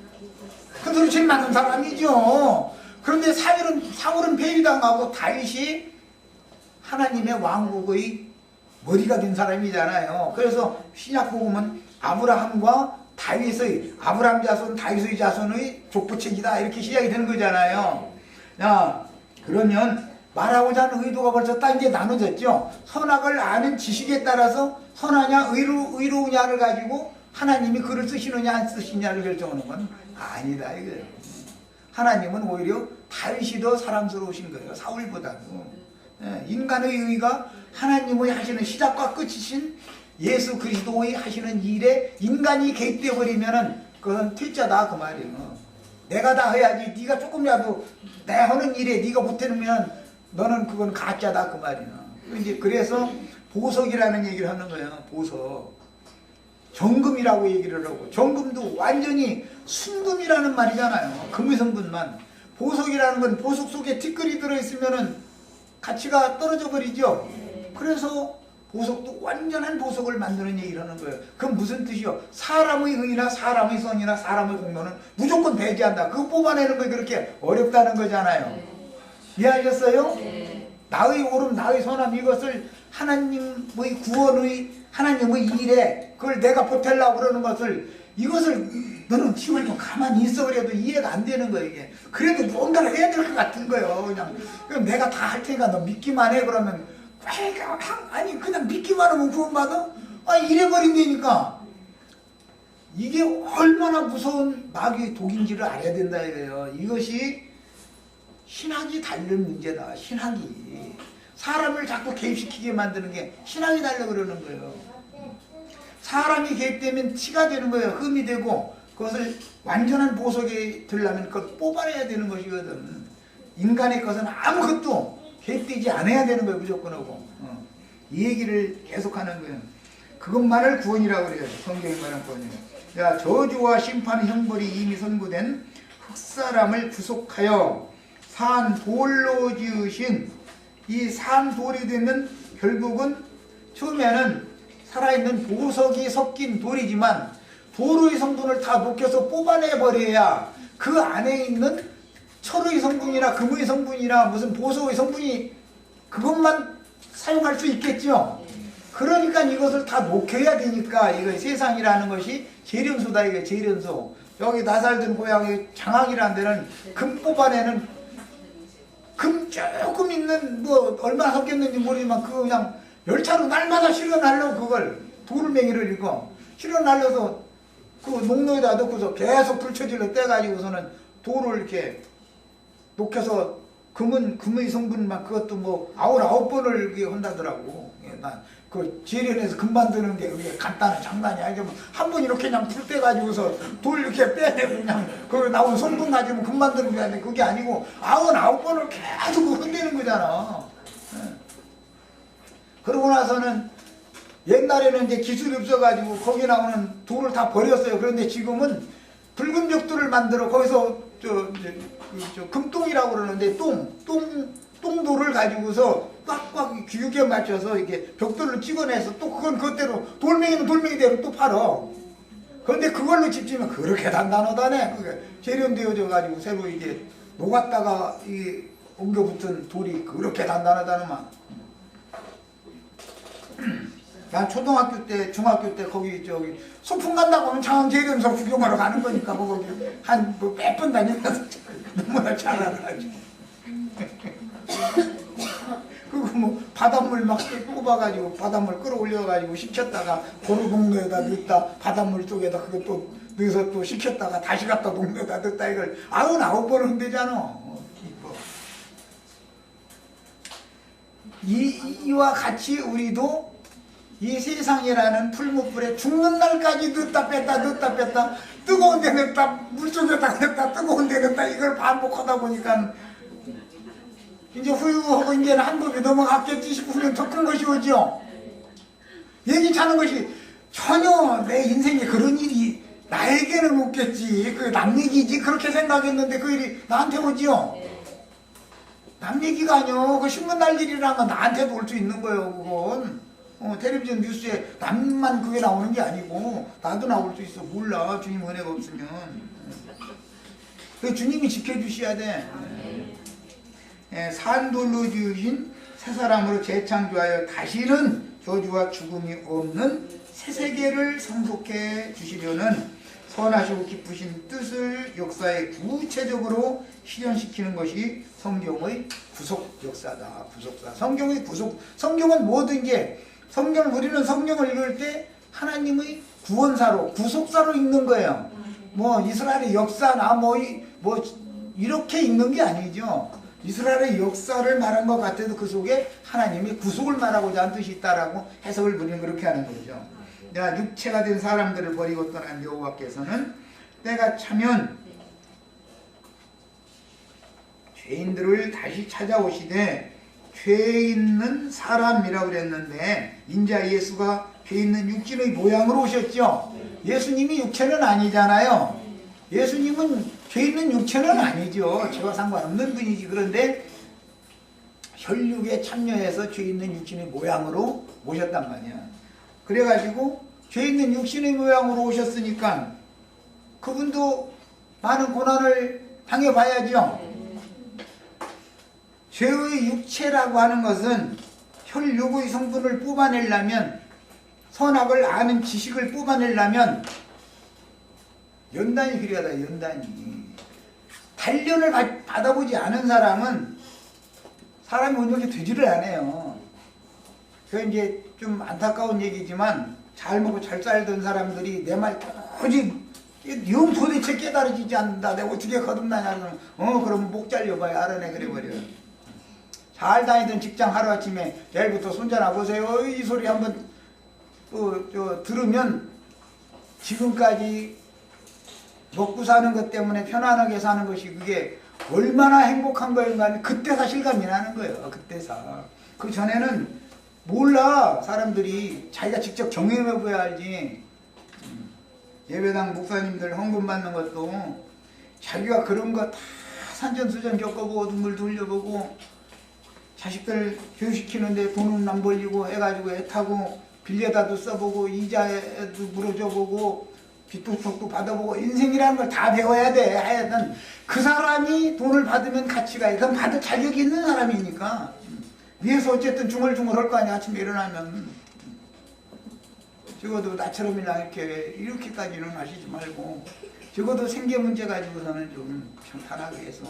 그대로 제일 많은 사람이죠. 그런데 사울은 폐위당하고 다윗이 하나님의 왕국의 머리가 된 사람이잖아요. 그래서 신약복음은 아브라함과 다윗의 아브라함 자손 다윗의 자손의 족보책이다 이렇게 시작이 되는 거잖아요. 야, 그러면 말하고자 하는 의도가 벌써 딱 이제 나눠졌죠. 선악을 아는 지식에 따라서 선하냐 의로우냐를 가지고 하나님이 글을 쓰시느냐 안 쓰시느냐를 결정하는 건 아니다 이거예요. 하나님은 오히려 다윗이 더 사랑스러우신 거예요. 사울보다도. 인간의 의가 하나님의 하시는 시작과 끝이신 예수 그리스도의 하시는 일에 인간이 개입되어 버리면은 그건 퇴짜다 그 말이에요. 내가 다 해야지. 네가 조금이라도 내 하는 일에 네가 못해놓으면 너는 그건 가짜다 그 말이에요. 이제 그래서 보석이라는 얘기를 하는 거예요. 보석. 정금이라고 얘기를 하고, 정금도 완전히 순금이라는 말이잖아요. 금의 성분만. 보석이라는 건 보석 속에 티끌이 들어있으면은 가치가 떨어져 버리죠. 그래서 보석도 완전한 보석을 만드는 얘기를 하는 거예요. 그건 무슨 뜻이요? 사람의 의나 사람의 선이나 사람의 공로는 무조건 배제한다. 그거 뽑아내는 거 그렇게 어렵다는 거잖아요. 이해하셨어요? 나의 옳음, 나의 선함 이것을 하나님의 구원의 하나님의 일에 그걸 내가 보태려고 그러는 것을 이것을 너는 지금 좀 가만히 있어 그래도 이해가 안 되는 거예요. 이게 그래도 뭔가를 해야 될 것 같은 거예요. 그냥 내가 다 할 테니까 너 믿기만 해 그러면 아니 그냥 믿기만 하면 구원받아? 이래버린다니까. 이게 얼마나 무서운 마귀의 독인지를 알아야 된다 이거예요. 이것이 신학이 다른 문제다. 신학이 사람을 자꾸 개입시키게 만드는 게 신학이 달라 그러는 거예요. 사람이 개입되면 티가 되는 거예요. 흠이 되고 그것을 완전한 보석에 들려면 그걸 뽑아내야 되는 것이거든. 인간의 것은 아무것도 개입되지 않아야 되는 거예요. 무조건 하고. 이 얘기를 계속하는 거예요. 그것만을 구원이라고 그래요. 성경이 말하는 구원이에요. 자, 저주와 심판의 형벌이 이미 선고된 흑사람을 구속하여 산 돌로 지으신 이 산 돌이 되면 결국은 처음에는 살아있는 보석이 섞인 돌이지만 돌의 성분을 다 녹여서 뽑아내버려야 그 안에 있는 철의 성분이나 금의 성분이나 무슨 보석의 성분이 그것만 사용할 수 있겠죠. 그러니까 이것을 다 녹여야 되니까 이거 세상이라는 것이 재련소다. 이게 재련소. 여기 나살든 고향의 장항이라는 데는 금 뽑아내는 금 조금 있는 뭐 얼마나 섞였는지 모르지만 그거 그냥 열차로 날마다 실어 날려 그걸 돌멩이를 이거 실어 날려서 그 농로에다 넣고서 계속 불처질로 떼가지고서는 돌을 이렇게 녹여서 금의 성분만 그것도 뭐 99번을 한다더라고. 그 재련해서 금 만드는 게 그게 간단한 장난이 아니고 한 번 이렇게 그냥 불 떼가지고서 돌 이렇게 빼내고 그냥 그 나온 성분 가지고 금 만드는 게 아니고 그게 아니고 99번을 계속 흔드는 거잖아. 그러고 나서는 옛날에는 이제 기술이 없어가지고 거기 나오는 돌을 다 버렸어요. 그런데 지금은 붉은 벽돌을 만들어 거기서 저 금똥이라고 그러는데 똥돌을 가지고서 꽉꽉 규격에 맞춰서 이렇게 벽돌로 찍어내서 또 그건 그대로 돌멩이는 돌멩이대로 또 팔어. 그런데 그걸로 집지면 그렇게 단단하다네. 그게 재련되어져 가지고 새로 이게 녹았다가 이 옮겨붙은 돌이 그렇게 단단하다는 말. 난 초등학교 때, 중학교 때 거기 저기 소풍 간다고 하면 장항제일연서 구경하러 가는 거니까 뭐 거기 몇 번 다녀서 너무나 잘 알아가지고. 그리고 뭐 바닷물 막 뽑아가지고 바닷물 끌어올려가지고 식혔다가 고루 동네에다 넣었다 바닷물 쪽에다 그거 또 넣어서 또 식혔다가 다시 갖다 동네에다 넣었다 이걸 99번 한대잖아. 이와 같이 우리도 이 세상이라는 풀무불에 죽는 날까지 넣었다 뺐다 뜨거운 데 넣었다 물속에다 넣었다 뜨거운 데 넣었다 이걸 반복하다 보니까 이제 후유하고 이제는 한 법이 넘어갔겠지 싶으면 더 큰 것이 오죠. 얘기하는 것이 전혀 내 인생에 그런 일이 나에게는 없겠지. 그 남 얘기지 그렇게 생각했는데 그 일이 나한테 오죠. 남 얘기가 아니요. 그 신문 날 일이라는 건 나한테도 올 수 있는 거예요. 그건 텔레비전 뉴스에 남만 그게 나오는 게 아니고 나도 나올 수 있어. 몰라 주님 은혜가 없으면. 그 주님이 지켜주셔야 돼. 산돌로 지으신 새 사람으로 재창조하여 다시는 저주와 죽음이 없는 새 세계를 상속해 주시려는 선하시고 기쁘신 뜻을 역사에 구체적으로 실현시키는 것이 성경의 구속 역사다. 구속사. 성경의 구속. 성경은 뭐든지 우리는 성경을 읽을 때 하나님의 구원사로 구속사로 읽는 거예요. 뭐 이스라엘의 역사나 뭐 이렇게 읽는 게 아니죠. 이스라엘의 역사를 말한 것 같아도 그 속에 하나님이 구속을 말하고자 하는 뜻이 있다라고 해석을 우리는 그렇게 하는 거죠. 내가 육체가 된 사람들을 버리고 떠난 여호와께서는 때가 차면 죄인들을 다시 찾아오시되 죄 있는 사람이라고 그랬는데 인자 예수가 죄 있는 육신의 모양으로 오셨죠. 예수님이 육체는 아니잖아요. 예수님은 죄 있는 육체는 아니죠. 죄와 상관없는 분이지. 그런데 혈육에 참여해서 죄 있는 육신의 모양으로 오셨단 말이야. 그래가지고 죄 있는 육신의 모양으로 오셨으니까 그분도 많은 고난을 당해봐야죠. 죄의 육체라고 하는 것은 혈육의 성분을 뽑아내려면 선악을 아는 지식을 뽑아내려면 연단이 필요하다. 연단이. 단련을 받아보지 않은 사람은 사람이 온전히 되지를 않아요. 그 이제 좀 안타까운 얘기지만 잘 먹고 잘 살던 사람들이 내 말 도저히 영 도대체 깨달아지지 않는다. 내가 어떻게 거듭나냐 그러면 목 잘려봐야 알아내 그래버려. 잘 다니던 직장 하루아침에 내일부터 손자나 보세요 이 소리 한번 들으면 지금까지 먹고 사는 것 때문에 편안하게 사는 것이 그게 얼마나 행복한 거인가 그때사 실감이 나는 거예요. 그때사. 그 전에는 몰라. 사람들이 자기가 직접 경험해 보야 알지. 예배당 목사님들 헌금 받는 것도 자기가 그런 거 다 산전수전 겪어보고 눈물 돌려보고 자식들 교육시키는데 돈은 안 벌리고 해가지고 애타고 빌려다도 써보고 이자에도 물어줘보고 빚도 받아보고 인생이라는 걸 다 배워야 돼. 하여튼 그 사람이 돈을 받으면 가치가 있어. 그럼 받을 자격이 있는 사람이니까 위에서 어쨌든 중얼중얼 할 거 아니야. 아침에 일어나면 적어도 나처럼 이렇게까지는 하시지 말고 적어도 생계 문제 가지고서는 좀 평탄하게 해서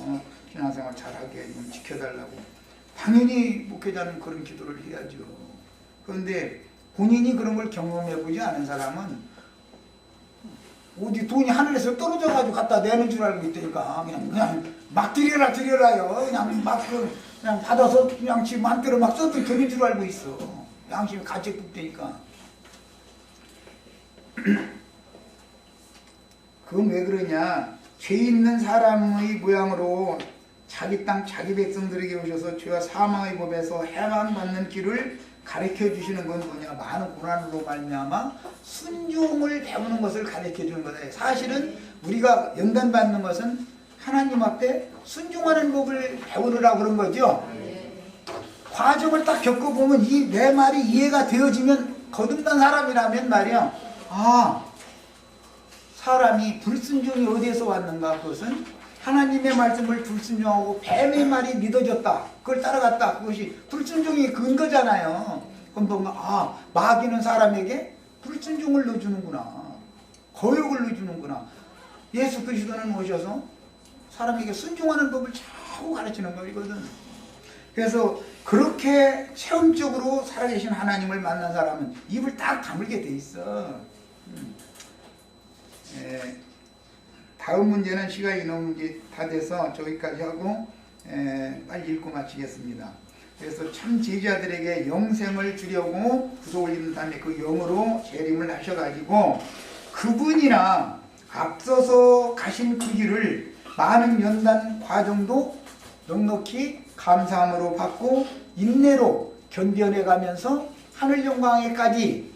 신앙생활 잘하게 좀 지켜달라고 당연히 목회자는 그런 기도를 해야죠. 그런데 본인이 그런 걸 경험해보지 않은 사람은 어디 돈이 하늘에서 떨어져가지고 갖다 내는 줄 알고 있다니까. 그냥 막 드려라요. 그냥 받아서 그냥 지 맘대로 막 써도 되는 줄 알고 있어. 양심이 가책북되니까. 그건 왜 그러냐. 죄 있는 사람의 모양으로 자기 땅 자기 백성들에게 오셔서 죄와 사망의 법에서 해방받는 길을 가르쳐 주시는 건 뭐냐. 많은 고난으로 말미암아 순종을 배우는 것을 가르쳐 주는 거다. 사실은 우리가 연단받는 것은 하나님 앞에 순종하는 법을 배우느라고 그런 거죠. 과정을 딱 겪어보면 내 말이 이해가 되어지면 거듭난 사람이라면 말이야. 사람이 불순종이 어디에서 왔는가. 그것은 하나님의 말씀을 불순종하고 뱀의 말이 믿어졌다. 그걸 따라갔다. 그것이 불순종의 근거잖아요. 그럼 뭔가 마귀는 사람에게 불순종을 넣어주는구나. 거역을 넣어주는구나. 예수 그리스도는 오셔서 사람에게 순종하는 법을 자꾸 가르치는 거거든. 그래서 그렇게 체험적으로 살아계신 하나님을 만난 사람은 입을 딱 다물게 돼 있어. 다음 문제는 시간이 너무 이제 다 돼서 저기까지 하고 빨리 읽고 마치겠습니다. 그래서 참 제자들에게 영생을 주려고 구속을 입는 다음에 그 영으로 재림을 하셔가지고 그분이나 앞서서 가신 그 길을 많은 연단 과정도 넉넉히 감사함으로 받고 인내로 견뎌내가면서 하늘 영광에까지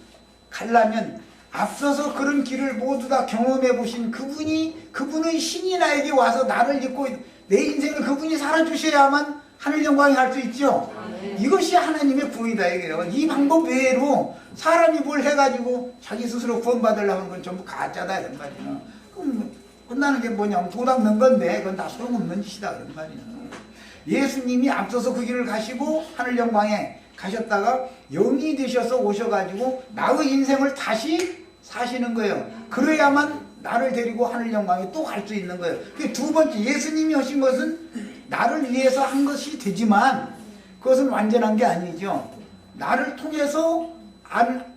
가려면 앞서서 그런 길을 모두 다 경험해 보신 그분의 신이 나에게 와서 나를 입고 내 인생을 그분이 살아주셔야만 하늘 영광이 갈 수 있죠. 이것이 하나님의 구원이다 이게요. 이 방법 외로 사람이 뭘 해가지고 자기 스스로 구원받으려고 하는 건 전부 가짜다 이런 말이야. 그럼 끝나는 게 뭐냐면 도박 넣은 건데 그건 다 소용없는 짓이다 그런 말이야. 예수님이 앞서서 그 길을 가시고 하늘 영광에 가셨다가 영이 되셔서 오셔가지고 나의 인생을 다시 사시는 거예요. 그래야만 나를 데리고 하늘 영광에 또 갈 수 있는 거예요. 두 번째 예수님이 하신 것은 나를 위해서 한 것이 되지만 그것은 완전한 게 아니죠. 나를 통해서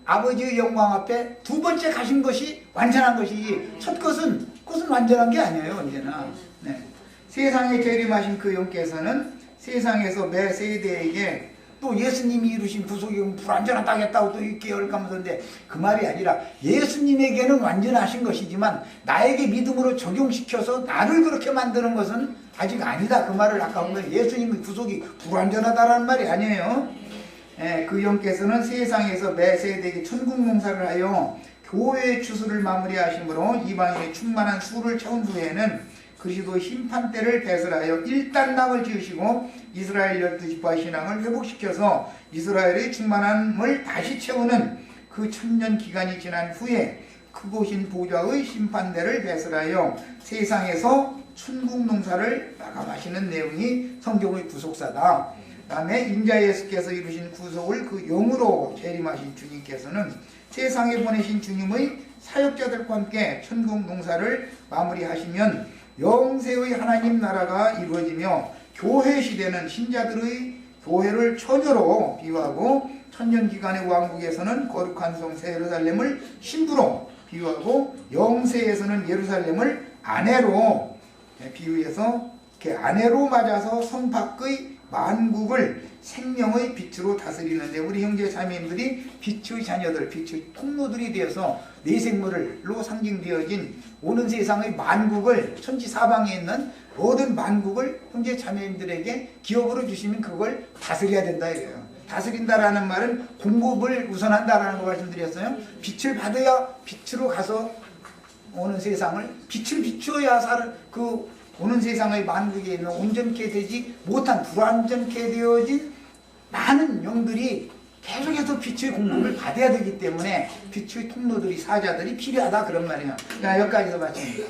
아버지의 영광 앞에 두 번째 가신 것이 완전한 것이지 그것은 완전한 게 아니에요. 언제나. 네. 세상에 재림하신 그 영께서는 세상에서 매 세대에게 또 예수님이 이루신 구속이 불완전하다겠다고 또 이렇게 열감하던데 그 말이 아니라 예수님에게는 완전하신 것이지만 나에게 믿음으로 적용시켜서 나를 그렇게 만드는 것은 아직 아니다. 그 말을 아까 한 거예요. 예수님의 구속이 불완전하다라는 말이 아니에요. 그 영께서는 세상에서 매 세대에게 천국 농사를 하여 교회의 추수를 마무리하심으로 이방인의 충만한 수를 채운 후에는 그리스도 심판 때를 배설하여 일단락을 지으시고 이스라엘 12지파 신앙을 회복시켜서 이스라엘의 충만함을 다시 채우는 그 천년 기간이 지난 후에 크고신 보좌의 심판대를 배설하여 세상에서 천국 농사를 마감하시는 내용이 성경의 구속사다. 다음에 인자 예수께서 이루신 구속을 그 영으로 재림하신 주님께서는 세상에 보내신 주님의 사역자들과 함께 천국 농사를 마무리하시면 영세의 하나님 나라가 이루어지며 교회 시대는 신자들의 교회를 처녀로 비유하고 천년기간의 왕국에서는 거룩한 성 새 예루살렘을 신부로 비유하고 영세에서는 예루살렘을 아내로 비유해서 이렇게 아내로 맞아서 성 밖의 만국을 생명의 빛으로 다스리는데 우리 형제 자매님들이 빛의 자녀들, 빛의 통로들이 되어서 내 생물로 상징되어진 오는 세상의 만국을 천지 사방에 있는 모든 만국을 형제 자매님들에게 기업으로 주시면 그걸 다스려야 된다 이래요. 다스린다라는 말은 공급을 우선한다라는 거 말씀드렸어요. 빛을 받아야 빛으로 가서 오는 세상을 빛을 비추어야 오는 세상의 만국에 있는 온전케 되지 못한 불완전케 되어진 많은 영들이 계속해서 빛의 공급을 받아야 되기 때문에 빛의 통로들이 사자들이 필요하다 그런 말이에요. 여기까지서 마칩니다.